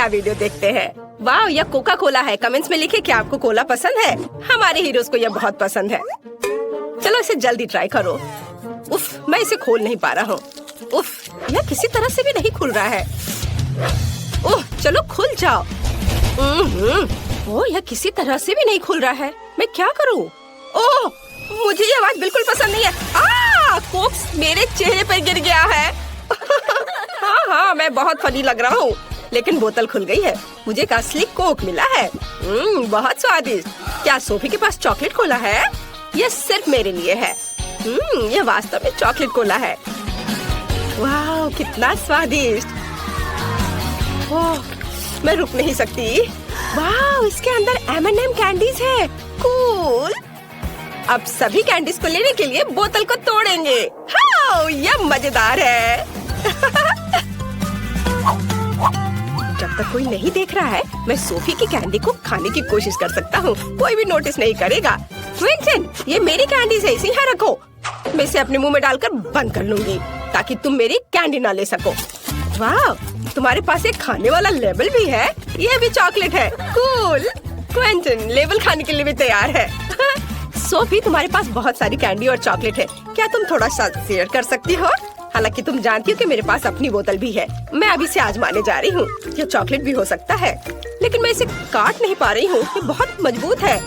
Video देखते हैं। वाह, यह कोका कोला है। कमेंट्स में लिखे क्या आपको कोला पसंद है। हमारे हीरोज को यह बहुत पसंद है। चलो इसे जल्दी ट्राई करो। उफ, मैं इसे खोल नहीं पा रहा हूँ। उफ, यह किसी तरह से भी नहीं खुल रहा है। ओह, चलो खुल जाओ। ओह, यह किसी तरह से भी नहीं खुल रहा है। मैं क्या करूँ? ओह, मुझे ये आवाज बिल्कुल पसंद नहीं है। कोक मेरे चेहरे पर गिर गया है। हाँ, मैं बहुत फनी लग रहा हूँ, लेकिन बोतल खुल गई है। मुझे एक असली कोक मिला है। बहुत स्वादिष्ट। क्या सोफी के पास चॉकलेट कोला है? यह सिर्फ मेरे लिए है। यह वास्तव में चॉकलेट कोला है। वाह, कितना स्वादिष्ट। ओह, मैं रुक नहीं सकती। वाह, इसके अंदर M&M कैंडीज है। कूल। अब सभी कैंडीज को लेने के लिए बोतल को तोड़ेंगे। हाँ, यह मजेदार है। जब तक कोई नहीं देख रहा है, मैं सोफी की कैंडी को खाने की कोशिश कर सकता हूँ। कोई भी नोटिस नहीं करेगा। क्विंटन, ये मेरी कैंडीज है, इसे यहाँ रखो। मैं इसे अपने मुंह में डालकर बंद कर लूंगी ताकि तुम मेरी कैंडी ना ले सको। वाह, तुम्हारे पास एक खाने वाला लेबल भी है। ये भी चॉकलेट है। कूल। क्विंटन लेबल खाने के लिए भी तैयार है। सोफी, तुम्हारे पास बहुत सारी कैंडी और चॉकलेट है। क्या तुम थोड़ा सा शेयर कर सकती हो? हालांकि तुम जानती हो कि मेरे पास अपनी बोतल भी है। मैं अभी से आजमाने जा रही हूँ। यह चॉकलेट भी हो सकता है, लेकिन मैं इसे काट नहीं पा रही हूँ। ये बहुत मजबूत है।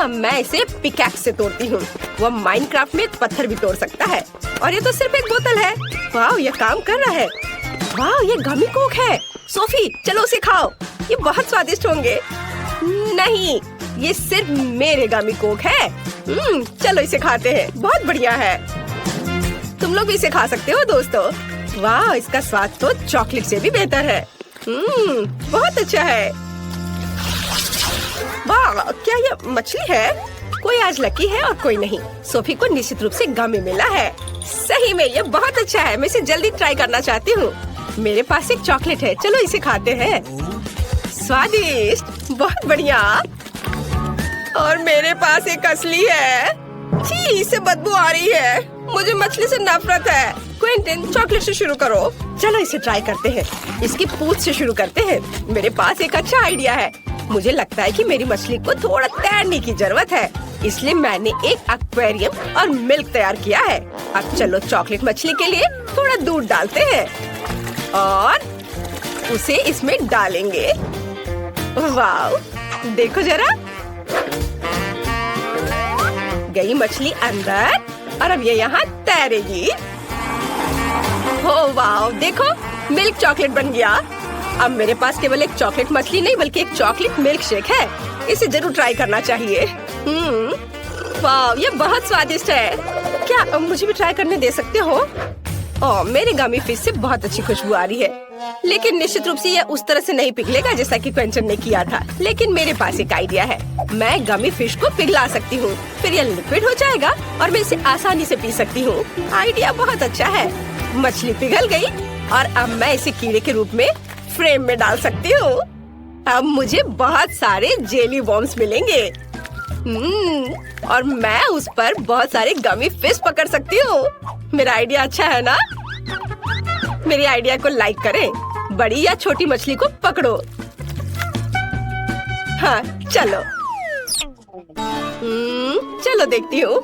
मैं इसे पिकैक्स से तोड़ती हूँ। वह माइनक्राफ्ट में पत्थर भी तोड़ सकता है। और ये तो सिर्फ एक बोतल है। वाह, ये काम कर रहा है। वाह, ये गमी कोक है। सोफी, चलो उसे खाओ। ये बहुत स्वादिष्ट होंगे। नहीं, ये सिर्फ मेरे गमी कोक है। चलो इसे खाते हैं। बहुत बढ़िया है। तुम लोग भी इसे खा सकते हो दोस्तों। वाह, इसका स्वाद तो चॉकलेट से भी बेहतर है। बहुत अच्छा है। वाह, क्या ये मछली है? कोई आज लकी है और कोई नहीं। सोफी को निश्चित रूप से गमी मिला है। सही में ये बहुत अच्छा है। मैं इसे जल्दी ट्राई करना चाहती हूँ। मेरे पास एक चॉकलेट है, चलो इसे खाते हैं। स्वादिष्ट, बहुत बढ़िया। और मेरे पास एक असली है। छी, इससे बदबू आ रही है। मुझे मछली से नफरत है। क्विंटन, चॉकलेट से शुरू करो। चलो इसे ट्राई करते हैं। इसकी पूंछ से शुरू करते हैं। मेरे पास एक अच्छा आइडिया है। मुझे लगता है कि मेरी मछली को थोड़ा तैरने की जरूरत है, इसलिए मैंने एक एक्वेरियम और मिल्क तैयार किया है। अब चलो चॉकलेट मछली के लिए थोड़ा दूध डालते हैं और उसे इसमें डालेंगे। वाह, देखो जरा, गई मछली अंदर और अब ये यहाँ तैरेगी। हो वाह, देखो मिल्क चॉकलेट बन गया। अब मेरे पास केवल एक चॉकलेट मछली नहीं बल्कि एक चॉकलेट मिल्क शेक है। इसे जरूर ट्राई करना चाहिए। वाह, ये बहुत स्वादिष्ट है। क्या मुझे भी ट्राई करने दे सकते हो? ओह, मेरे गमी फिश से बहुत अच्छी खुशबू आ रही है, लेकिन निश्चित रूप से यह उस तरह से नहीं पिघलेगा जैसा कि क्विंटन ने किया था। लेकिन मेरे पास एक आइडिया है। मैं गमी फिश को पिघला सकती हूँ, फिर यह लिक्विड हो जाएगा और मैं इसे आसानी से पी सकती हूँ। आइडिया बहुत अच्छा है। मछली पिघल गई और अब मैं इसे कीड़े के रूप में फ्रेम में डाल सकती हूँ। अब मुझे बहुत सारे जेली वॉर्म्स मिलेंगे। और मैं उस पर बहुत सारे गमी फिश पकड़ सकती हूँ। मेरा आइडिया अच्छा है ना? मेरे आइडिया को लाइक करें। बड़ी या छोटी मछली को पकड़ो। हाँ, चलो। चलो देखती हूँ।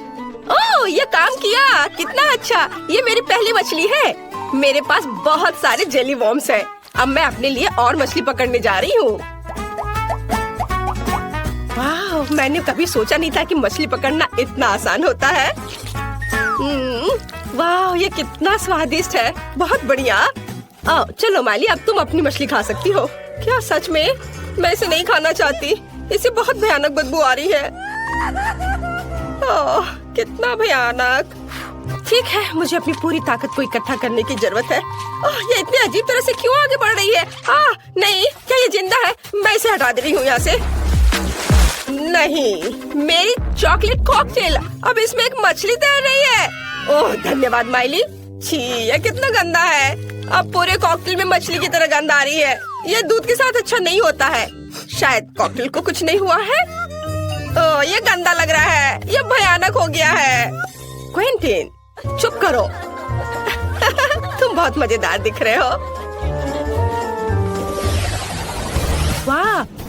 ओह, ये काम किया। कितना अच्छा। ये मेरी पहली मछली है। मेरे पास बहुत सारे जेली वॉर्म्स हैं। अब मैं अपने लिए और मछली पकड़ने जा रही हूँ। वाह, मैंने कभी सोचा नहीं था कि मछली पकड़ना इतना आसान होता है। वाह, ये कितना स्वादिष्ट है। बहुत बढ़िया। चलो माली, अब तुम अपनी मछली खा सकती हो। क्या सच में? मैं इसे नहीं खाना चाहती। इसे बहुत भयानक बदबू आ रही है। कितना भयानक। ठीक है, मुझे अपनी पूरी ताकत को इकट्ठा करने की जरूरत है। ये इतनी अजीब तरह से क्यों आगे बढ़ रही है? नहीं, क्या ये जिंदा है? मैं इसे हटा दे रही हूँ यहाँ से। नहीं, मेरी चॉकलेट कॉकटेल, अब इसमें एक मछली तैर रही है। ओह, धन्यवाद माइली। छी, ये कितना गंदा है। अब पूरे कॉकटेल में मछली की तरह गंध आ रही है। ये दूध के साथ अच्छा नहीं होता है। शायद कॉकटेल को कुछ नहीं हुआ है। ओह, ये गंदा लग रहा है। ये भयानक हो गया है। क्विंटन, चुप करो। तुम बहुत मजेदार दिख रहे हो।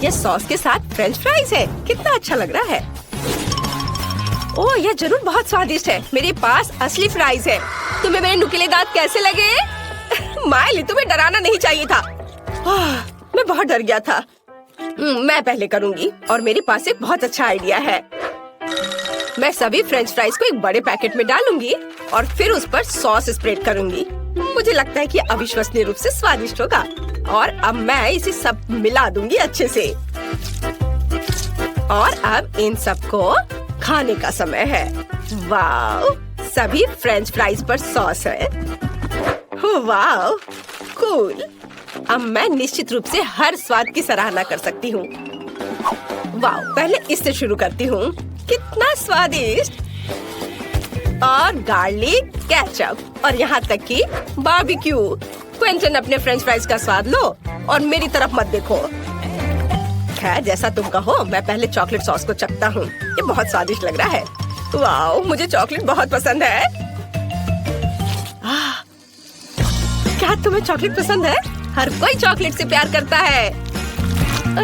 ये सॉस के साथ फ्रेंच फ्राइज है। कितना अच्छा लग रहा है। ओह, यह जरूर बहुत स्वादिष्ट है। मेरे पास असली फ्राइज है। तुम्हें मेरे नुकीले दांत कैसे लगे? माइली, तुम्हें डराना नहीं चाहिए था। मैं बहुत डर गया था। मैं पहले करूँगी और मेरे पास एक बहुत अच्छा आइडिया है। मैं सभी फ्रेंच फ्राइज को एक बड़े पैकेट में डालूंगी और फिर उस पर सॉस स्प्रेड करूंगी। मुझे लगता है कि अविश्वसनीय रूप से स्वादिष्ट होगा। और अब मैं इसे सब मिला दूंगी अच्छे से। और अब इन सबको खाने का समय है। वाव, सभी फ्रेंच फ्राइज पर सॉस है। वाव, कूल। अब मैं निश्चित रूप से हर स्वाद की सराहना कर सकती हूँ। वाव, पहले इससे शुरू करती हूँ। कितना स्वादिष्ट। और गार्लिक केचप और यहाँ तक कि बारबेक्यू। क्विंटन, अपने फ्रेंच फ्राइज का स्वाद लो और मेरी तरफ मत देखो। खैर, जैसा तुम कहो। मैं पहले चॉकलेट सॉस को चखता हूँ। ये बहुत स्वादिष्ट लग रहा है। वाओ, मुझे चॉकलेट बहुत पसंद है। क्या तुम्हें चॉकलेट पसंद है? हर कोई चॉकलेट से प्यार करता है।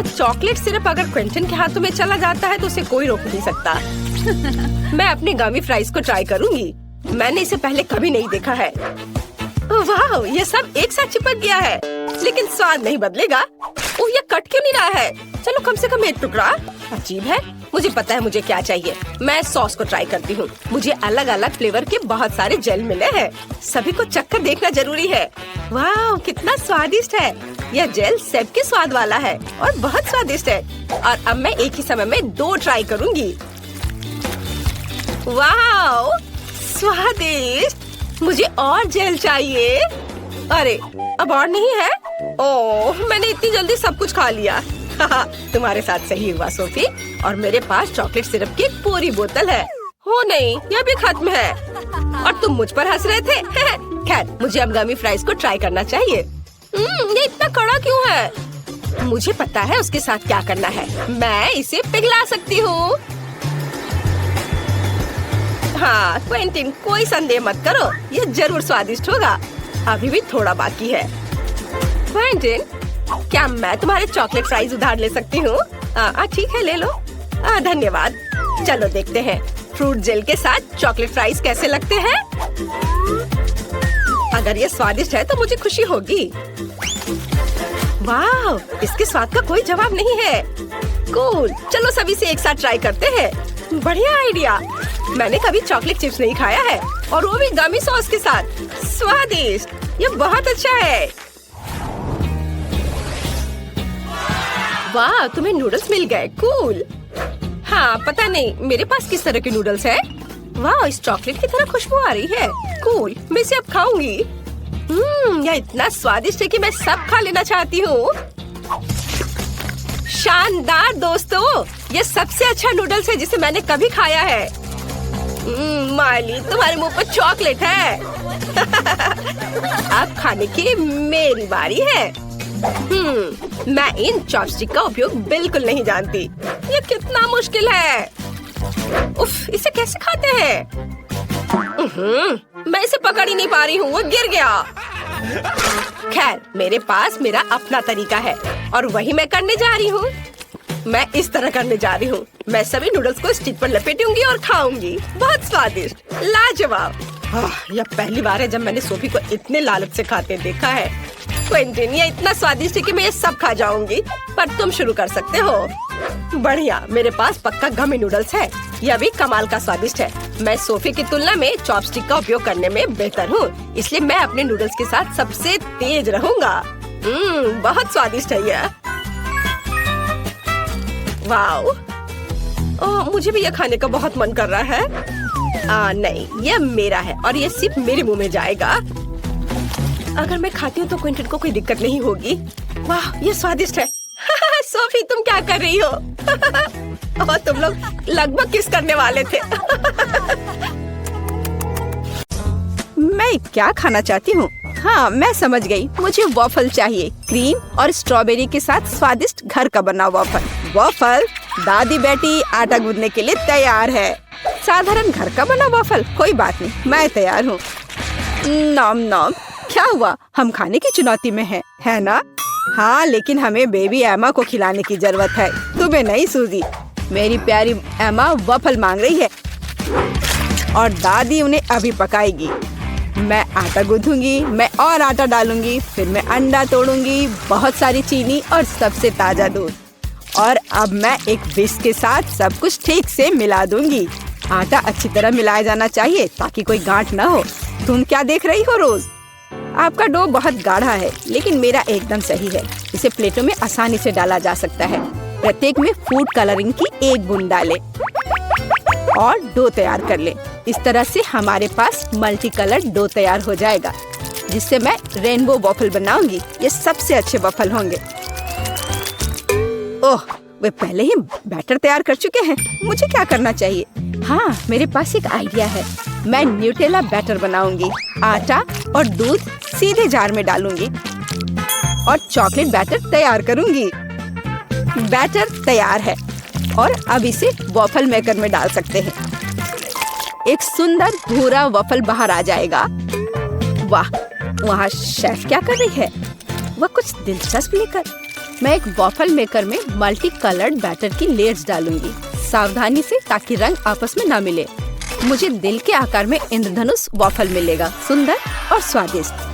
चॉकलेट सिर्फ अगर क्विंटन के हाथों में चला जाता है तो उसे कोई रोक नहीं सकता। मैं अपने गमी फ्राइज को ट्राई करूंगी। मैंने इसे पहले कभी नहीं देखा है। वाह, ये सब एक साथ चिपक गया है, लेकिन स्वाद नहीं बदलेगा। ओह, ये कट क्यों नहीं रहा है? चलो कम से कम एक टुकड़ा। अजीब है। मुझे पता है मुझे क्या चाहिए। मैं सॉस को ट्राई करती हूँ। मुझे अलग अलग फ्लेवर के बहुत सारे जेल मिले हैं। सभी को चखकर देखना जरूरी है। वाह, कितना स्वादिष्ट है। यह जेल सेब के स्वाद वाला है और बहुत स्वादिष्ट है। और अब मैं एक ही समय में 2 ट्राई करूँगी। वाह, स्वादिष्ट। मुझे और जेल चाहिए। अरे, अब और नहीं है? ओह, मैंने इतनी जल्दी सब कुछ खा लिया। तुम्हारे साथ सही हुआ सोफी। और मेरे पास चॉकलेट सिरप की पूरी बोतल है। हो नहीं, यह भी खत्म है। और तुम मुझ पर हंस रहे थे। खैर, मुझे अब गमी फ्राइज को ट्राई करना चाहिए। ये इतना कड़ा क्यों है? मुझे पता है उसके साथ क्या करना है। मैं इसे पिघला सकती हूँ। हाँ क्विंटन, कोई संदेह मत करो। ये जरूर स्वादिष्ट होगा। अभी भी थोड़ा बाकी है। क्विंटन, क्या मैं तुम्हारे चॉकलेट फ्राइज उधार ले सकती हूँ? ठीक है, ले लो। धन्यवाद। चलो देखते हैं फ्रूट जेल के साथ चॉकलेट फ्राइज कैसे लगते हैं। अगर ये स्वादिष्ट है तो मुझे खुशी होगी। वाह, इसके स्वाद का कोई जवाब नहीं है। कूल, चलो सभी से एक साथ ट्राई करते हैं। बढ़िया आइडिया। मैंने कभी चॉकलेट चिप्स नहीं खाया है, और वो भी गमी सॉस के साथ। स्वादिष्ट, ये बहुत अच्छा है। वाह, तुम्हें नूडल्स मिल गए। कूल। हाँ, पता नहीं मेरे पास किस तरह के नूडल्स है। वाह, इस चॉकलेट की तरह खुशबू आ रही है। कूल, मैं इसे अब खाऊंगी। यह इतना स्वादिष्ट है कि मैं सब खा लेना चाहती हूँ। शानदार दोस्तों, ये सबसे अच्छा नूडल्स है जिसे मैंने कभी खाया है। माइली, तुम्हारे मुंह पर चॉकलेट है। अब खाने की मेरी बारी है। मैं इन चॉपस्टिक का उपयोग बिल्कुल नहीं जानती। ये कितना मुश्किल है। उफ, इसे कैसे खाते हैं? मैं इसे पकड़ ही नहीं पा रही हूँ, वो गिर गया। खैर, मेरे पास मेरा अपना तरीका है और वही मैं करने जा रही हूँ। मैं इस तरह करने जा रही हूँ। मैं सभी नूडल्स को स्टिक पर लपेटूंगी और खाऊंगी। बहुत स्वादिष्ट, लाजवाब। यह पहली बार है जब मैंने सोफी को इतने लालच से खाते देखा है। क्विंटन, ये इतना स्वादिष्ट है कि मैं ये सब खा जाऊंगी, पर तुम शुरू कर सकते हो। बढ़िया, मेरे पास पक्का गमी नूडल्स है। यह भी कमाल का स्वादिष्ट है। मैं सोफी की तुलना में चॉपस्टिक का उपयोग करने में बेहतर हूँ, इसलिए मैं अपने नूडल्स के साथ सबसे तेज रहूंगा। बहुत स्वादिष्ट है यह। वाओ, मुझे भी यह खाने का बहुत मन कर रहा है। नहीं, यह मेरा है और यह सिर्फ मेरे मुंह में जाएगा। अगर मैं खाती हूँ तो क्विंटन को कोई दिक्कत नहीं होगी। वाह, ये स्वादिष्ट है। सोफी, तुम क्या कर रही हो? और तुम लोग लगभग किस करने वाले थे। मैं क्या खाना चाहती हूँ? हाँ, मैं समझ गई। मुझे वॉफल चाहिए, क्रीम और स्ट्रॉबेरी के साथ स्वादिष्ट घर का बना वॉफल। वॉफल, दादी बेटी आटा गूंदने के लिए तैयार है। साधारण घर का बना वॉफल, कोई बात नहीं, मैं तैयार हूँ। नॉम नॉम। क्या हुआ? हम खाने की चुनौती में हैं, है ना? हाँ, लेकिन हमें बेबी एमा को खिलाने की जरूरत है, तुम्हें नहीं सूजी। मेरी प्यारी एमा वफल मांग रही है और दादी उन्हें अभी पकाएगी। मैं आटा गूंथूंगी, मैं और आटा डालूंगी, फिर मैं अंडा तोड़ूंगी, बहुत सारी चीनी और सबसे ताजा दूध। और अब मैं एक विस्क के साथ सब कुछ ठीक से मिला दूंगी। आटा अच्छी तरह मिलाया जाना चाहिए ताकि कोई गांठ न हो। तुम क्या देख रही हो रोज? आपका डो बहुत गाढ़ा है, लेकिन मेरा एकदम सही है। इसे प्लेटों में आसानी से डाला जा सकता है। प्रत्येक में फूड कलरिंग की 1 बूंद डालें और डो तैयार कर लें। इस तरह से हमारे पास मल्टी कलर डो तैयार हो जाएगा, जिससे मैं रेनबो वॉफल बनाऊंगी। ये सबसे अच्छे वॉफल होंगे। ओह, वे पहले ही बैटर तैयार कर चुके हैं। मुझे क्या करना चाहिए? हाँ, मेरे पास एक आइडिया है। मैं न्यूटेला बैटर बनाऊंगी। आटा और दूध सीधे जार में डालूंगी और चॉकलेट बैटर तैयार करूंगी। बैटर तैयार है और अब इसे वॉफल मेकर में डाल सकते हैं। एक सुंदर भूरा वॉफल बाहर आ जाएगा। वाह, वहाँ शेफ क्या कर रही है? वह कुछ दिलचस्प लेकर। मैं एक वॉफल मेकर में मल्टी कलर्ड बैटर की लेयर्स डालूंगी, सावधानी से, ताकि रंग आपस में न मिले। मुझे दिल के आकार में इंद्रधनुष वॉफल मिलेगा, सुंदर और स्वादिष्ट।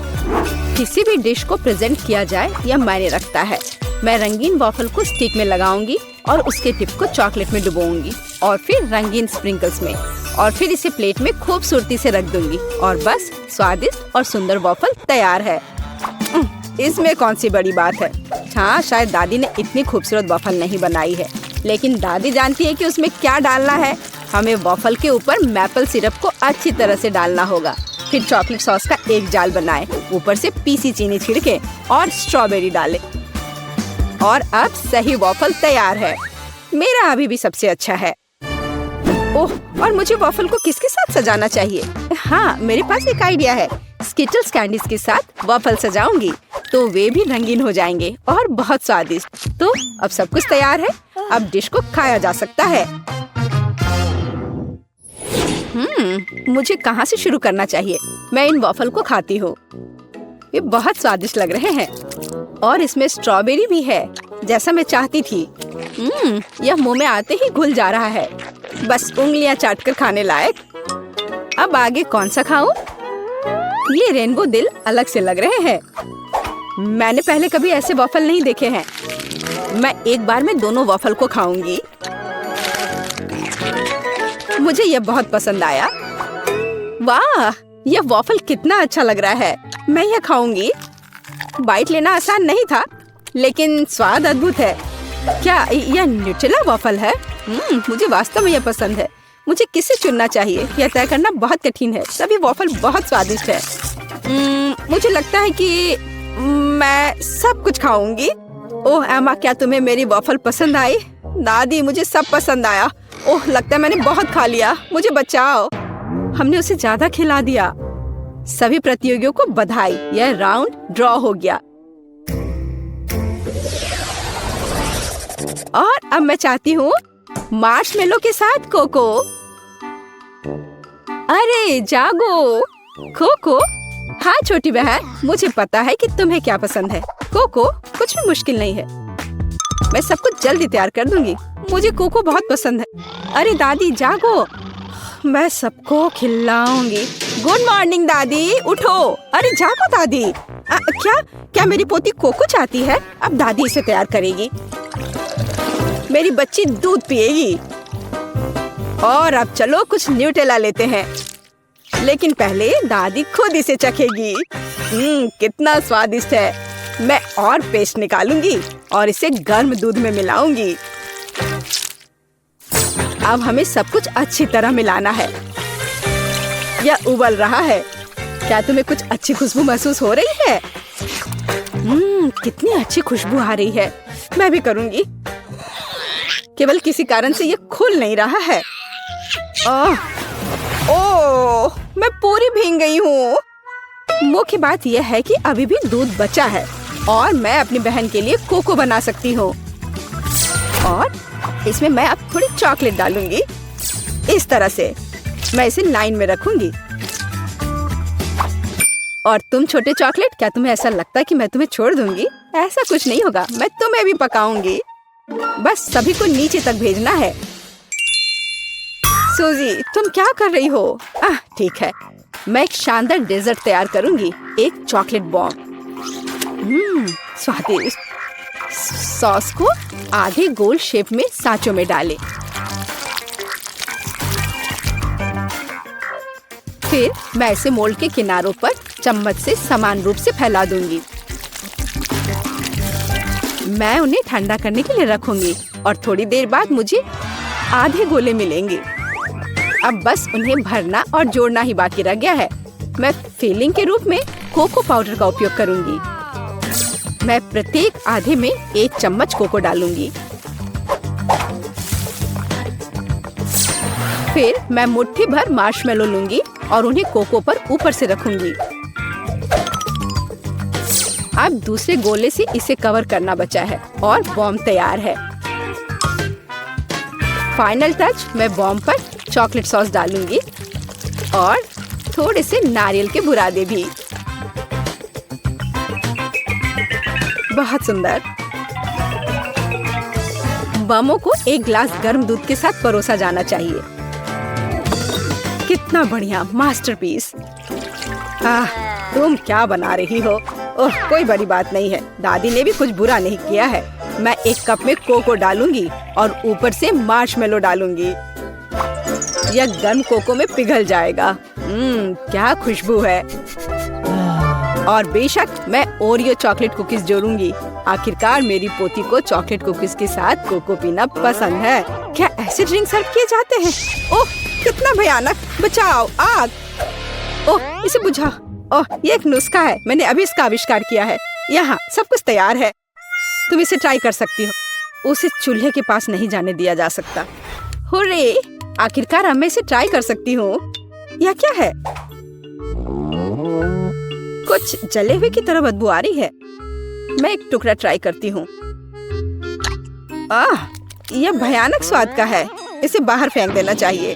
किसी भी डिश को प्रेजेंट किया जाए यह मायने रखता है। मैं रंगीन वॉफल को स्टिक में लगाऊंगी और उसके टिप को चॉकलेट में डुबोऊंगी और फिर रंगीन स्प्रिंकल्स में, और फिर इसे प्लेट में खूबसूरती से रख दूंगी और बस स्वादिष्ट और सुंदर वॉफल तैयार है। इसमें कौन सी बड़ी बात है? हाँ, शायद दादी ने इतनी खूबसूरत वॉफल नहीं बनाई है, लेकिन दादी जानती है कि उसमें क्या डालना है। हमें वॉफल के ऊपर मैपल सिरप को अच्छी तरह से डालना होगा। फिर चॉकलेट सॉस का एक जाल बनाएं, ऊपर से पीसी चीनी छिड़के और स्ट्रॉबेरी डालें। और अब सही वॉफल तैयार है। मेरा अभी भी सबसे अच्छा है। ओह, और मुझे वॉफल को किसके साथ सजाना चाहिए? हाँ, मेरे पास एक आइडिया है। स्किटल्स कैंडीज के साथ वॉफल सजाऊंगी तो वे भी रंगीन हो जाएंगे और बहुत स्वादिष्ट। तो अब सब कुछ तैयार है। अब डिश को खाया जा सकता है। मुझे कहाँ से शुरू करना चाहिए? मैं इन वॉफल को खाती हूँ। ये बहुत स्वादिष्ट लग रहे हैं और इसमें स्ट्रॉबेरी भी है, जैसा मैं चाहती थी। यह मुंह में आते ही घुल जा रहा है, बस उंगलियां चाटकर खाने लायक। अब आगे कौन सा खाऊं? ये रेनबो दिल अलग से लग रहे हैं। मैंने पहले कभी ऐसे वॉफल नहीं देखे हैं। मैं एक बार में दोनों वॉफल को खाऊंगी। मुझे यह बहुत पसंद आया। वाह, यह वॉफल कितना अच्छा लग रहा है। मैं यह खाऊंगी। बाइट लेना आसान नहीं था, लेकिन स्वाद अद्भुत है। क्या यह न्यूटेला वॉफल है? मुझे वास्तव में यह पसंद है। मुझे किसे चुनना चाहिए, यह तय करना बहुत कठिन है। सभी वॉफल बहुत स्वादिष्ट है। मुझे लगता है कि मैं सब कुछ खाऊंगी। ओह एमा, क्या तुम्हें मेरी वॉफल पसंद आई? दादी, मुझे सब पसंद आया। ओह, लगता है मैंने बहुत खा लिया। मुझे बचाओ। हमने उसे ज्यादा खिला दिया। सभी प्रतियोगियों को बधाई, यह राउंड ड्रॉ हो गया। और अब मैं चाहती हूँ मार्शमेलो के साथ कोको। अरे जागो कोको। हाँ छोटी बहन, मुझे पता है कि तुम्हें क्या पसंद है। कोको कुछ भी मुश्किल नहीं है। मैं सब कुछ जल्दी तैयार कर दूंगी। मुझे कोको बहुत पसंद है। अरे दादी जागो, मैं सबको खिलाऊंगी। गुड मॉर्निंग दादी, उठो। अरे जागो दादी। क्या मेरी पोती कोको चाहती है? अब दादी इसे तैयार करेगी। मेरी बच्ची दूध पिएगी। और अब चलो कुछ न्यूटेला लेते हैं, लेकिन पहले दादी खुद इसे चखेगी। कितना स्वादिष्ट है। मैं और पेस्ट निकालूंगी और इसे गर्म दूध में मिलाऊंगी। अब हमें सब कुछ अच्छी तरह मिलाना है। यह उबल रहा है। क्या तुम्हें कुछ अच्छी खुशबू महसूस हो रही है? कितनी अच्छी खुशबू आ रही है। मैं भी करूंगी। केवल किसी कारण से ये खुल नहीं रहा है। ओह, मैं पूरी भीग गई हूँ। मुख्य बात यह है कि अभी भी दूध बचा है और मैं अपनी बहन के लिए कोको बना सकती हूँ। और इसमें मैं अब थोड़ी चॉकलेट डालूंगी। इस तरह से मैं इसे लाइन में रखूंगी। और तुम छोटे चॉकलेट, क्या तुम्हें ऐसा लगता है कि मैं तुम्हें छोड़ दूंगी? ऐसा कुछ नहीं होगा, मैं तुम्हें भी पकाऊंगी। बस सभी को नीचे तक भेजना है। सूजी, तुम क्या कर रही हो? ठीक है, मैं एक शानदार डेजर्ट तैयार करूंगी, एक चॉकलेट बॉम्ब। स्वादिष्ट। सॉस को आधे गोल शेप में सांचों में डालें। फिर मैं इसे मोल्ड के किनारों पर चम्मच से समान रूप से फैला दूंगी। मैं उन्हें ठंडा करने के लिए रखूंगी और थोड़ी देर बाद मुझे आधे गोले मिलेंगे। अब बस उन्हें भरना और जोड़ना ही बाकी रह गया है। मैं फिलिंग के रूप में कोको पाउडर का उपयोग करूंगी। मैं प्रत्येक आधे में 1 चम्मच कोको डालूंगी। फिर मैं मुट्ठी भर मार्शमेलो लूंगी और उन्हें कोको पर ऊपर से रखूंगी। अब दूसरे गोले से इसे कवर करना बचा है और बॉम्ब तैयार है। फाइनल टच, मैं बॉम्ब पर चॉकलेट सॉस डालूंगी और थोड़े से नारियल के बुरादे भी। बहुत सुंदर। बमों को एक ग्लास गर्म दूध के साथ परोसा जाना चाहिए। कितना बढ़िया मास्टरपीस। तुम क्या बना रही हो? ओह, कोई बड़ी बात नहीं है, दादी ने भी कुछ बुरा नहीं किया है। मैं 1 कप में कोको डालूंगी और ऊपर से मार्शमेलो डालूंगी। यह गर्म कोको में पिघल जाएगा। क्या खुशबू है। और बेशक मैं ओरियो चॉकलेट कुकीज जोड़ूंगी। आखिरकार मेरी पोती को चॉकलेट कुकीज के साथ कोको पीना पसंद है। क्या ऐसे ड्रिंक सर्व किए जाते हैं? ओह, कितना भयानक। बचाओ, आग। ओह, इसे बुझा। ओह, ये एक नुस्खा है, मैंने अभी इसका आविष्कार किया है। यहाँ सब कुछ तैयार है, तुम इसे ट्राई कर सकती हो। उसे चूल्हे के पास नहीं जाने दिया जा सकता। हुर्रे, आखिरकार अब मैं इसे ट्राई कर सकती हूँ। यह क्या है? कुछ जले हुए की तरह बदबू आ रही है। मैं एक टुकड़ा ट्राई करती हूँ। यह भयानक स्वाद का है, इसे बाहर फेंक देना चाहिए।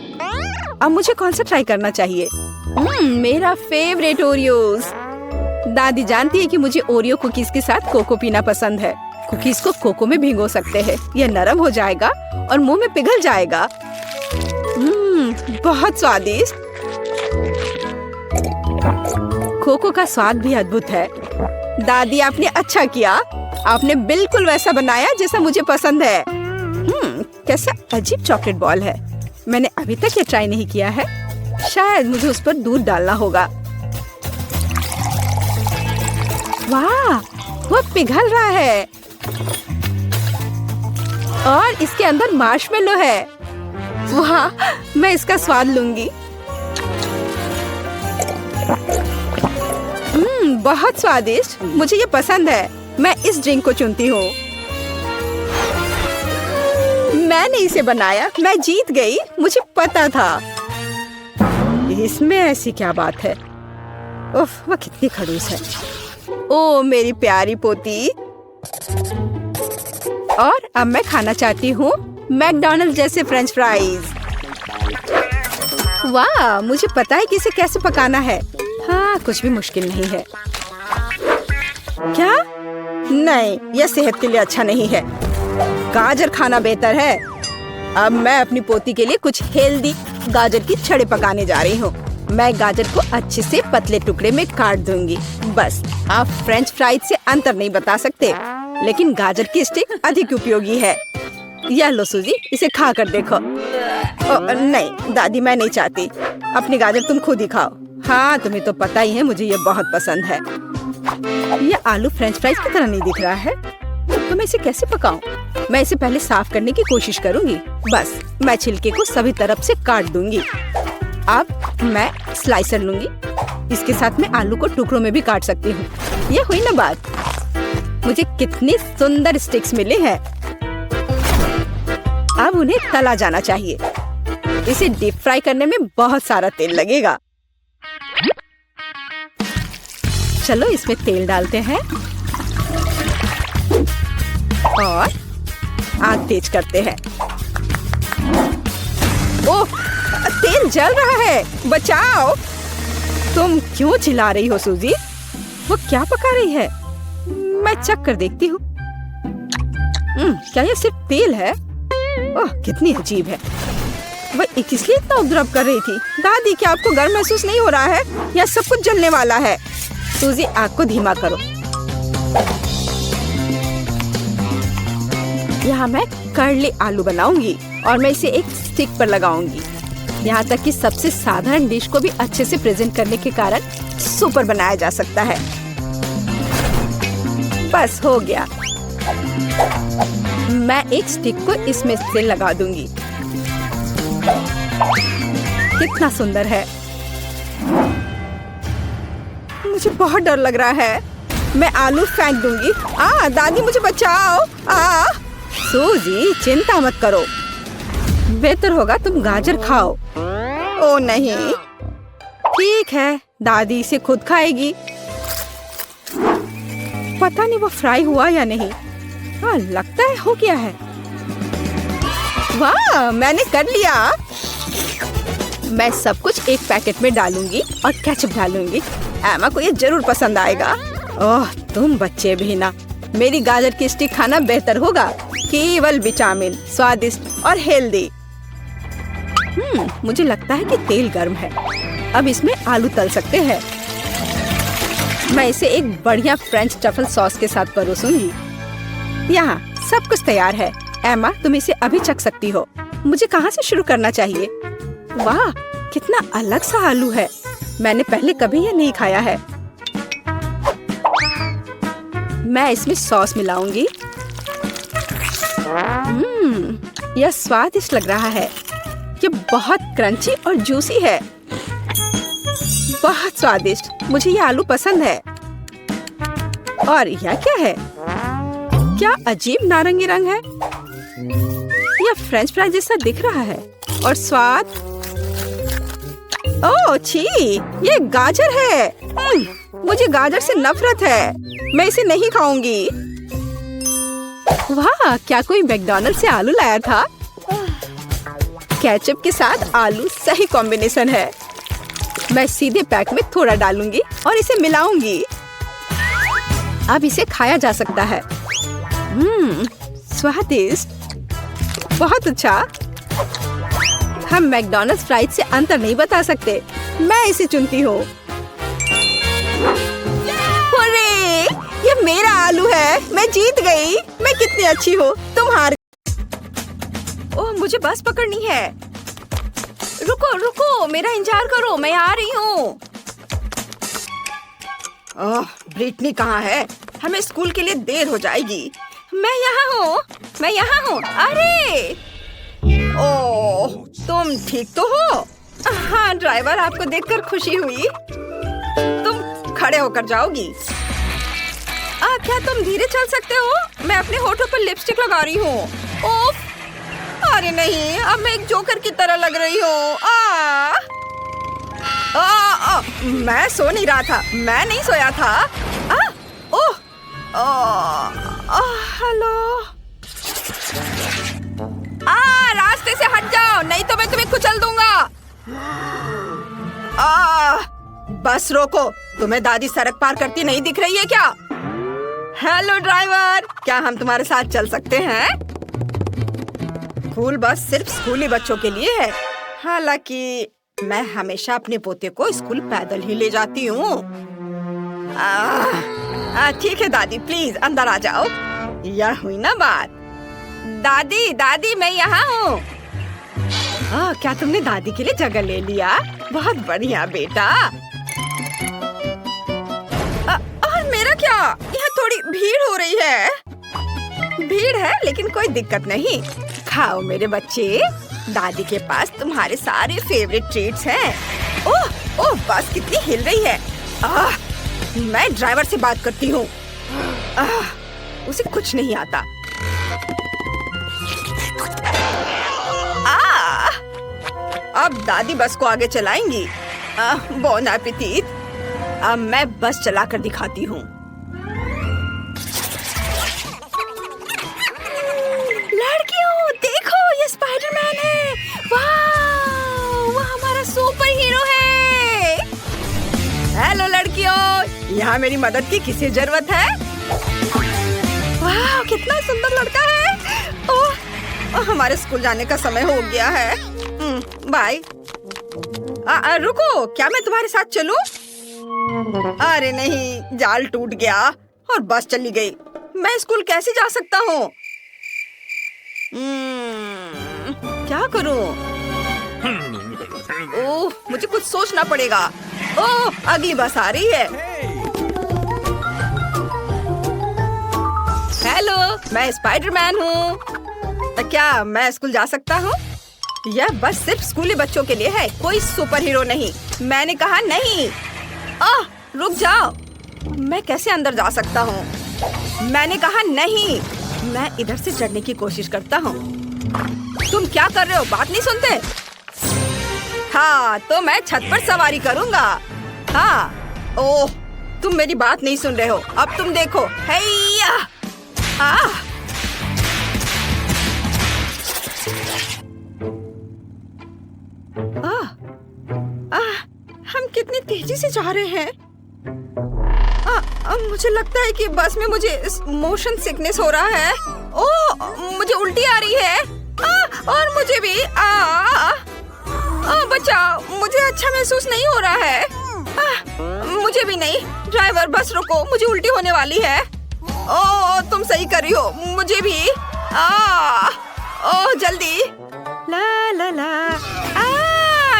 अब मुझे कौन सा ट्राई करना चाहिए? मेरा फेवरेट ओरियोज। दादी जानती है कि मुझे ओरियो कुकीज के साथ कोको पीना पसंद है। कुकीज को कोको में भिगो सकते हैं, यह नरम हो जाएगा और मुंह में पिघल जाएगा। बहुत स्वादिष्ट। कोको का स्वाद भी अद्भुत है। दादी, आपने अच्छा किया। आपने बिल्कुल वैसा बनाया जैसा मुझे पसंद है। कैसा अजीब चॉकलेट बॉल है। मैंने अभी तक ये ट्राई नहीं किया है। शायद मुझे उस पर दूध डालना होगा। वाह, वह पिघल रहा है और इसके अंदर मार्शमेलो है। वाह, मैं इसका स्वाद लूंगी। बहुत स्वादिष्ट, मुझे ये पसंद है। मैं इस ड्रिंक को चुनती हूँ। मैंने इसे बनाया, मैं जीत गई, मुझे पता था। इसमें ऐसी क्या बात है? उफ, वह कितनी खड़ूस है। ओ मेरी प्यारी पोती। और अब मैं खाना चाहती हूँ मैकडॉनल्ड्स जैसे फ्रेंच फ्राइज। वाह, मुझे पता है कि इसे कैसे पकाना है। हाँ, कुछ भी मुश्किल नहीं है। क्या? नहीं, यह सेहत के लिए अच्छा नहीं है। गाजर खाना बेहतर है। अब मैं अपनी पोती के लिए कुछ हेल्दी गाजर की छड़े पकाने जा रही हूँ। मैं गाजर को अच्छे से पतले टुकड़े में काट दूंगी। बस, आप फ्रेंच फ्राइज से अंतर नहीं बता सकते, लेकिन गाजर की स्टिक अधिक उपयोगी है। यह लो सूजी, इसे खा कर देखो। नहीं दादी, मैं नहीं चाहती। अपनी गाजर तुम खुद ही खाओ। हाँ, तुम्हें तो पता ही है मुझे ये बहुत पसंद है। ये आलू फ्रेंच फ्राइज की तरह नहीं दिख रहा है, तो मैं इसे कैसे पकाऊं? मैं इसे पहले साफ करने की कोशिश करूंगी। बस, मैं छिलके को सभी तरफ से काट दूंगी। अब मैं स्लाइसर लूंगी। इसके साथ मैं आलू को टुकड़ों में भी काट सकती हूँ। ये हुई ना बात। मुझे कितनी सुंदर स्टिक्स मिले हैं। अब उन्हें तला जाना चाहिए। इसे डीप फ्राई करने में बहुत सारा तेल लगेगा। चलो इसमें तेल डालते हैं और आग तेज करते हैं। ओह, तेल जल रहा है, बचाओ। तुम क्यों चिल्ला रही हो सूजी? वो क्या पका रही है? मैं चख कर देखती हूँ। क्या ये सिर्फ तेल है? ओह, कितनी अजीब है। वह किस लिए इतना उपद्रव कर रही थी? दादी, क्या आपको गर्म महसूस नहीं हो रहा है या सब कुछ जलने वाला है? सूजी, आग को धीमा करो। यहाँ मैं कर्ली आलू बनाऊंगी और मैं इसे एक स्टिक पर लगाऊंगी। यहाँ तक कि सबसे साधारण डिश को भी अच्छे से प्रेजेंट करने के कारण सुपर बनाया जा सकता है। बस हो गया। मैं एक स्टिक को इसमें से लगा दूंगी। कितना सुंदर है। मुझे बहुत डर लग रहा है। मैं आलू फेंक दूंगी। दादी, मुझे बचाओ। सूजी, चिंता मत करो। बेहतर होगा तुम गाजर खाओ। ओ नहीं, ठीक है, दादी इसे खुद खाएगी। पता नहीं वो फ्राई हुआ या नहीं। हाँ, लगता है हो गया है। वाह, मैंने कर लिया। मैं सब कुछ एक पैकेट में डालूंगी और केचप डालूंगी। एमा को ये जरूर पसंद आएगा। ओह, तुम बच्चे भी ना। मेरी गाजर की स्टिक खाना बेहतर होगा। केवल विटामिन, स्वादिष्ट और हेल्दी। मुझे लगता है कि तेल गर्म है। अब इसमें आलू तल सकते हैं। मैं इसे एक बढ़िया फ्रेंच ट्रफल सॉस के साथ परोसूंगी। यहाँ सब कुछ तैयार है। एमा, तुम इसे अभी चख सकती हो। मुझे कहाँ से शुरू करना चाहिए? वाह, कितना अलग सा आलू है। मैंने पहले कभी ये नहीं खाया है। मैं इसमें सॉस मिलाऊंगी। यह स्वादिष्ट लग रहा है। ये बहुत क्रंची और जूसी है। बहुत स्वादिष्ट। मुझे ये आलू पसंद है। और यह क्या है? क्या अजीब नारंगी रंग है। यह फ्रेंच फ्राई जैसा दिख रहा है। और स्वाद, ओह छी, ये गाजर है। मुझे गाजर से नफरत है। मैं इसे नहीं खाऊंगी। वाह, क्या कोई मैकडॉनल्ड से आलू लाया था? केचप के साथ आलू सही कॉम्बिनेशन है। मैं सीधे पैक में थोड़ा डालूंगी और इसे मिलाऊंगी। अब इसे खाया जा सकता है। स्वादिष्ट, बहुत अच्छा। हम मैकडॉनल्ड्स फ्राइज से अंतर नहीं बता सकते। मैं इसे चुनती हूँ। अरे, ये मेरा आलू है। मैं जीत गई। मैं कितनी अच्छी हूँ। तुम हार। ओह, मुझे बस पकड़नी है। रुको रुको, मेरा इंतजार करो, मैं आ रही हूँ। ओह, ब्रिटनी कहाँ है? हमें स्कूल के लिए देर हो जाएगी। मैं यहाँ हूँ, मैं यहाँ हूँ। अरे, ओह, तुम ठीक तो हो? हाँ ड्राइवर, आपको देखकर खुशी हुई। तुम खड़े होकर जाओगी। क्या तुम धीरे चल सकते हो? मैं अपने होठों पर लिपस्टिक लगा रही हूँ। ओफ, अरे नहीं, अब मैं एक जोकर की तरह लग रही हूँ। मैं सो नहीं रहा था। मैं नहीं सोया था। ओह, हेलो। रास्ते से हट जाओ, नहीं तो मैं तुम्हें कुचल दूंगा। बस रोको। तुम्हें दादी सड़क पार करती नहीं दिख रही है क्या? हेलो ड्राइवर, क्या हम तुम्हारे साथ चल सकते हैं? स्कूल बस सिर्फ स्कूली बच्चों के लिए है। हालांकि मैं हमेशा अपने पोते को स्कूल पैदल ही ले जाती हूँ। ठीक है दादी, प्लीज अंदर आ जाओ। यह हुई ना बात। दादी दादी, मैं यहाँ हूँ। क्या तुमने दादी के लिए जगह ले लिया? बहुत बढ़िया बेटा। और मेरा क्या? यहाँ थोड़ी भीड़ हो रही है। भीड़ है लेकिन कोई दिक्कत नहीं। खाओ मेरे बच्चे, दादी के पास तुम्हारे सारे फेवरेट ट्रीट्स हैं। ओह ओह, बस कितनी हिल रही है। मैं ड्राइवर से बात करती हूँ। उसे कुछ नहीं आता। अब दादी बस को आगे चलाएंगी। Bone appétit. अब मैं बस चलाकर दिखाती हूँ। लड़कियों देखो, ये स्पाइडरमैन है। वाह, वो हमारा सुपर हीरो है। हेलो लड़कियों, यहाँ मेरी मदद की किसी जरूरत है? वाह, कितना सुंदर लड़का है। ओह, हमारे स्कूल जाने का समय हो गया है। बाय। रुको, क्या मैं तुम्हारे साथ चलूं? अरे नहीं, जाल टूट गया और बस चली गई। मैं स्कूल कैसे जा सकता हूँ? क्या करूँ? ओह, मुझे कुछ सोचना पड़ेगा। ओह, अगली बस आ रही है। हेलो, मैं स्पाइडरमैन हूँ। क्या मैं स्कूल जा सकता हूँ? यह बस सिर्फ स्कूली बच्चों के लिए है, कोई सुपर हीरो नहीं। मैंने कहा नहीं। रुक जाओ, मैं कैसे अंदर जा सकता हूँ? मैंने कहा नहीं। मैं इधर से चढ़ने की कोशिश करता हूँ। तुम क्या कर रहे हो? बात नहीं सुनते? हाँ, तो मैं छत पर सवारी करूँगा। हाँ। ओह, तुम मेरी बात नहीं सुन रहे हो। अब तुम देखो। हैया! हम कितनी तेजी से जा रहे हैं। मुझे लगता है कि बस में मुझे मोशन सिकनेस हो रहा है। ओह, मुझे उल्टी आ रही है। और मुझे भी। बचाओ, मुझे अच्छा महसूस नहीं हो रहा है। मुझे भी नहीं। ड्राइवर, बस रोको, मुझे उल्टी होने वाली है। ओह, तुम सही कर रही हो, मुझे भी। ओह, जल्दी। ला ला ला।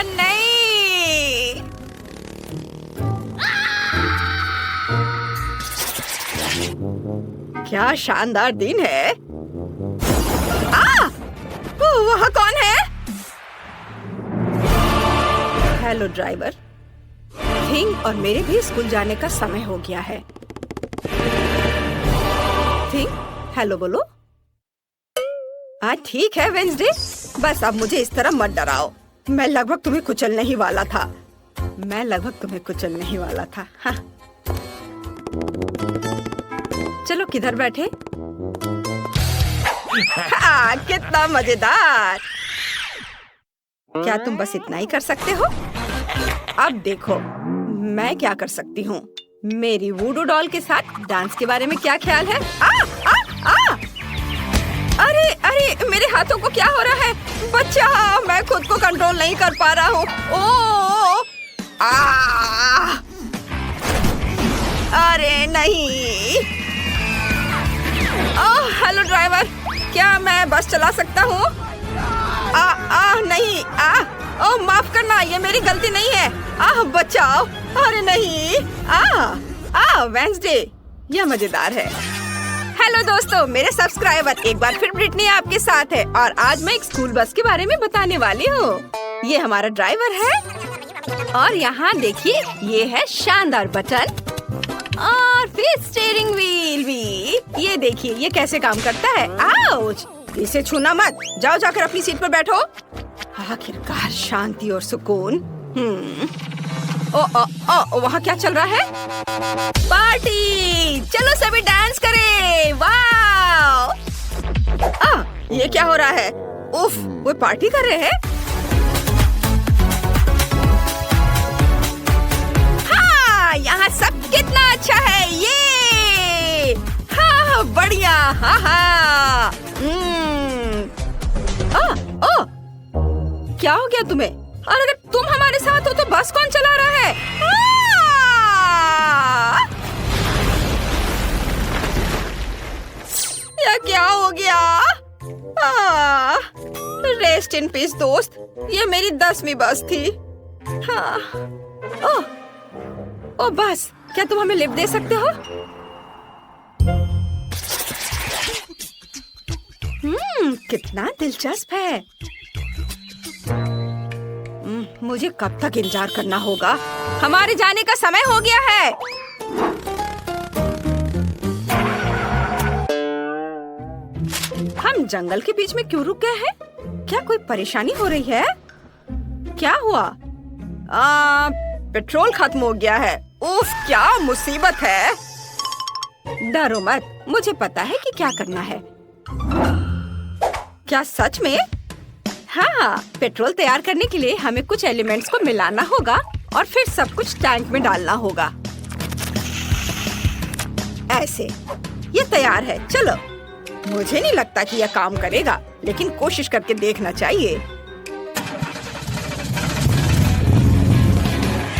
नहीं। क्या शानदार दिन है। वह कौन है? Hello driver. थिंग और मेरे भी स्कूल जाने का समय हो गया है। थिंग, हेलो बोलो। ठीक है वेंसडे, बस अब मुझे इस तरह मत डराओ। मैं लगभग तुम्हें कुचलने ही वाला था। हाँ। चलो, किधर बैठे? कितना मजेदार। क्या तुम बस इतना ही कर सकते हो? अब देखो, मैं क्या कर सकती हूँ। मेरी वूडू डॉल के साथ डांस के बारे में क्या ख्याल है? अरे, मेरे हाथों को क्या हो रहा है? बच्चा, मैं खुद को कंट्रोल नहीं कर पा रहा हूँ। अरे नहीं। हेलो ड्राइवर, क्या मैं बस चला सकता हूँ? नहीं। माफ करना, ये मेरी गलती नहीं है। बचाओ। अरे नहीं। वेंसडे, यह मजेदार है। हेलो दोस्तों, मेरे सब्सक्राइबर, एक बार फिर ब्रिटनी आपके साथ है और आज मैं एक स्कूल बस के बारे में बताने वाली हूँ। ये हमारा ड्राइवर है और यहाँ देखिए, ये है शानदार बटन और फिर स्टीयरिंग व्हील भी। ये देखिए, ये कैसे काम करता है। आउच! इसे छूना मत। जाओ, जाकर अपनी सीट पर बैठो। आखिरकार शांति और सुकून। वहाँ क्या चल रहा है? पार्टी! चलो सभी डांस करें। वाव! ये क्या हो रहा है? उफ, वो पार्टी कर रहे हैं। हाँ, यहाँ सब कितना अच्छा है। ये हाँ, बढ़िया। हाँ। क्या हो गया तुम्हें? और अगर तुम हमारे साथ हो तो बस कौन चला रहा है? यह क्या हो गया? रेस्ट इन पीस दोस्त, ये मेरी 10वीं बस थी। हाँ। ओ बस, क्या तुम हमें लिफ्ट दे सकते हो? कितना दिलचस्प है। मुझे कब तक इंतजार करना होगा? हमारे जाने का समय हो गया है। हम जंगल के बीच में क्यों रुक गए हैं? क्या कोई परेशानी हो रही है? क्या हुआ? पेट्रोल खत्म हो गया है। उफ, क्या मुसीबत है। डरो मत, मुझे पता है कि क्या करना है। क्या सच में? हाँ, पेट्रोल तैयार करने के लिए हमें कुछ एलिमेंट्स को मिलाना होगा और फिर सब कुछ टैंक में डालना होगा। ऐसे। ये तैयार है, चलो। मुझे नहीं लगता कि यह काम करेगा, लेकिन कोशिश करके देखना चाहिए।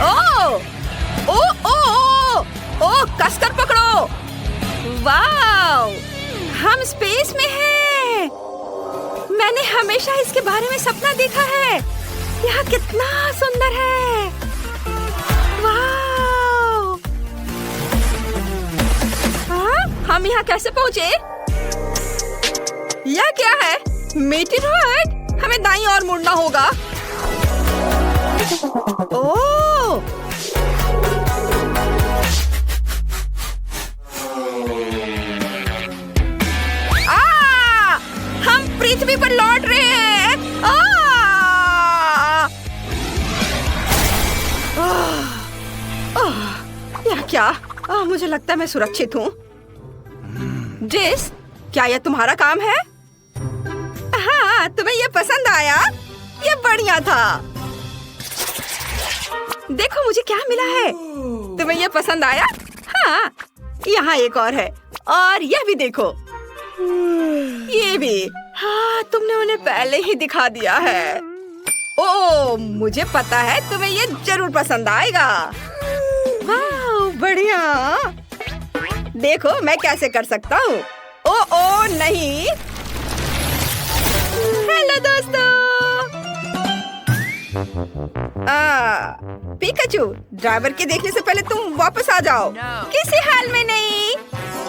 ओ, ओ, ओ, ओ, ओ, कसकर पकड़ो। वाव, हम स्पेस में हैं। मैंने हमेशा इसके बारे में सपना देखा है। यह कितना सुंदर है। वाव, हाँ, हम यहाँ कैसे पहुँचे? यह क्या है? मीटिंग, हमें दाईं ओर मुड़ना होगा। ओह, हम पृथ्वी पर लौट रहे हैं। यह क्या? मुझे लगता है मैं सुरक्षित हूँ। जेस, क्या यह तुम्हारा काम है? हाँ, तुम्हें यह पसंद आया? यह बढ़िया था। देखो मुझे क्या मिला है। तुम्हें यह पसंद आया? हाँ, यहाँ एक और है, और यह भी देखो, ये भी। हाँ, तुमने उन्हें पहले ही दिखा दिया है। ओह, मुझे पता है तुम्हें ये जरूर पसंद आएगा। वाह, बढ़िया। देखो मैं कैसे कर सकता हूँ। ओ नहीं। हेलो दोस्तों। पिकाचू, ड्राइवर के देखने से पहले तुम वापस आ जाओ। किसी हाल में नहीं।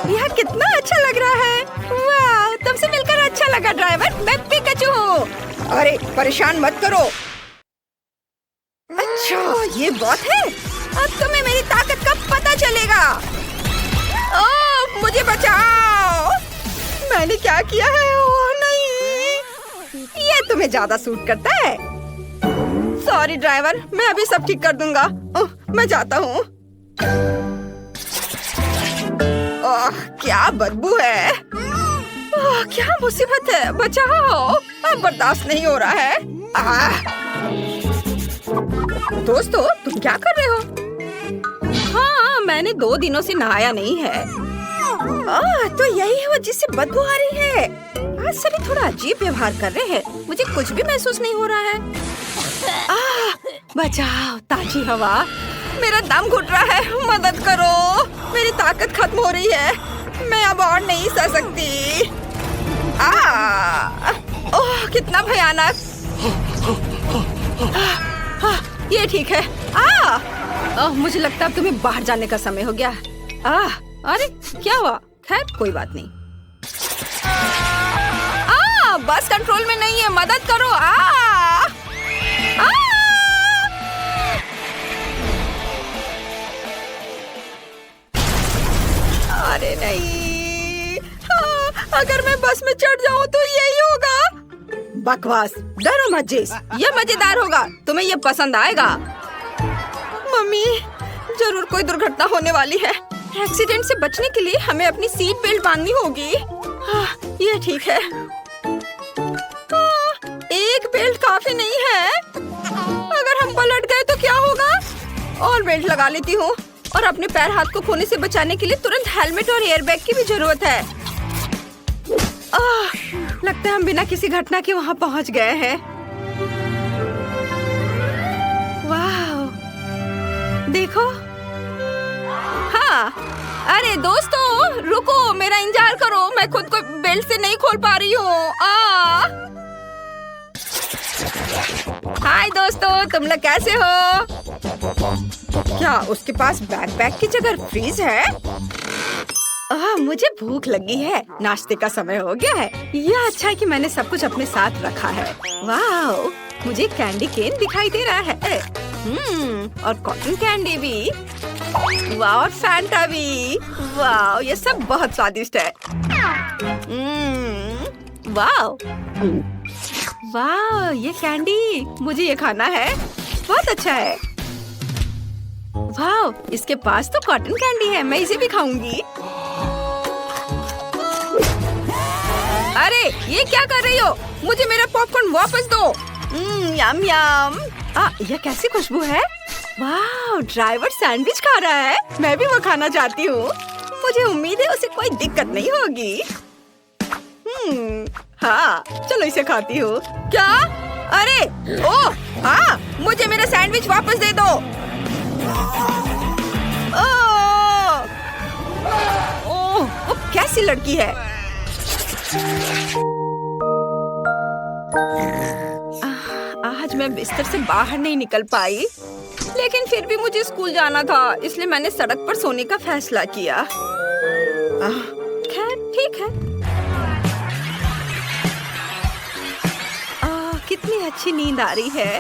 यह कितना अच्छा लग रहा है। वाह, तुमसे मिलकर अच्छा लगा ड्राइवर। मैं पिकाचू हूँ। अरे परेशान मत करो। अच्छा, ये बात है। अब तुम्हें मेरी ताकत का पता चलेगा। ओह, मुझे बचाओ। मैंने क्या किया है? ओह नहीं, ये तुम्हें ज्यादा सूट करता है। सॉरी ड्राइवर, मैं अभी सब ठीक कर दूंगा। मैं जाता हूँ। क्या बदबू है। क्या मुसीबत है, बचाओ। अब बर्दाश्त नहीं हो रहा है। दोस्तों, तुम क्या कर रहे हो? हाँ, मैंने 2 दिनों से नहाया नहीं है। तो यही है वो जिससे बदबू आ रही है। आज सभी थोड़ा अजीब व्यवहार कर रहे हैं। मुझे कुछ भी महसूस नहीं हो रहा है। बचाओ, ताजी हवा। मेरा दम घुट रहा है, मदद करो। मेरी ताकत खत्म हो रही है। मैं अब और नहीं सह सकती। ओह, कितना भयानक। ये ठीक है। मुझे लगता है तुम्हें बाहर जाने का समय हो गया। अरे क्या हुआ? खैर कोई बात नहीं। बस कंट्रोल में नहीं है, मदद करो। अरे नहीं। अगर मैं बस में चढ़ जाऊं तो यही होगा। बकवास, डरो मत जेस, ये मजेदार होगा। तुम्हें ये पसंद आएगा। मम्मी, जरूर कोई दुर्घटना होने वाली है। एक्सीडेंट से बचने के लिए हमें अपनी सीट बेल्ट बांधनी होगी। ये ठीक है। एक बेल्ट काफी नहीं है। अगर हम पलट गए तो क्या होगा? और बेल्ट लगा लेती हूँ। और अपने पैर हाथ को खोने से बचाने के लिए तुरंत हेलमेट और एयरबैग की भी जरूरत है। लगता है हम बिना किसी घटना के वहाँ पहुँच गए हैं। वाह, देखो। हाँ, अरे दोस्तों रुको, मेरा इंतजार करो। मैं खुद को बेल्ट से नहीं खोल पा रही हूँ। हाय दोस्तों, तुम लोग कैसे हो? क्या उसके पास बैकपैक की जगह फ्रीज है? मुझे भूख लगी है। नाश्ते का समय हो गया है। यह अच्छा है कि मैंने सब कुछ अपने साथ रखा है। वाह, मुझे कैंडी केन दिखाई दे रहा है। और कॉटन कैंडी भी। वाह, और फैंटा भी। वाह, ये सब बहुत स्वादिष्ट है। वाह वाह, ये कैंडी, मुझे ये खाना है। बहुत अच्छा है। वाह, इसके पास तो कॉटन कैंडी है। मैं इसे भी खाऊंगी। अरे ये क्या कर रही हो? मुझे मेरा पॉपकॉर्न वापस दो। यम यम। यह कैसी खुशबू है? वाह, ड्राइवर सैंडविच खा रहा है। मैं भी वो खाना चाहती हूँ। मुझे उम्मीद है उसे कोई दिक्कत नहीं होगी। हाँ, चलो इसे खाती हूँ। क्या? अरे, ओह, हाँ, मुझे मेरा सैंडविच वापस दे दो। ओह, वो कैसी लड़की है? आज मैं बिस्तर से बाहर नहीं निकल पाई, लेकिन फिर भी मुझे स्कूल जाना था, इसलिए मैंने सड़क पर सोने का फैसला किया। खैर, ठीक है। कितनी अच्छी नींद आ रही है।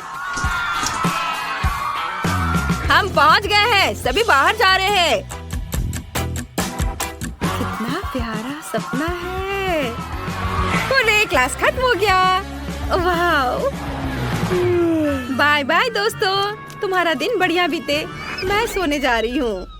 हम पहुंच गए हैं, सभी बाहर जा रहे हैं। कितना प्यारा सपना है। पूरे क्लास खत्म हो गया। वाह। बाय बाय दोस्तों, तुम्हारा दिन बढ़िया बीते। मैं सोने जा रही हूँ।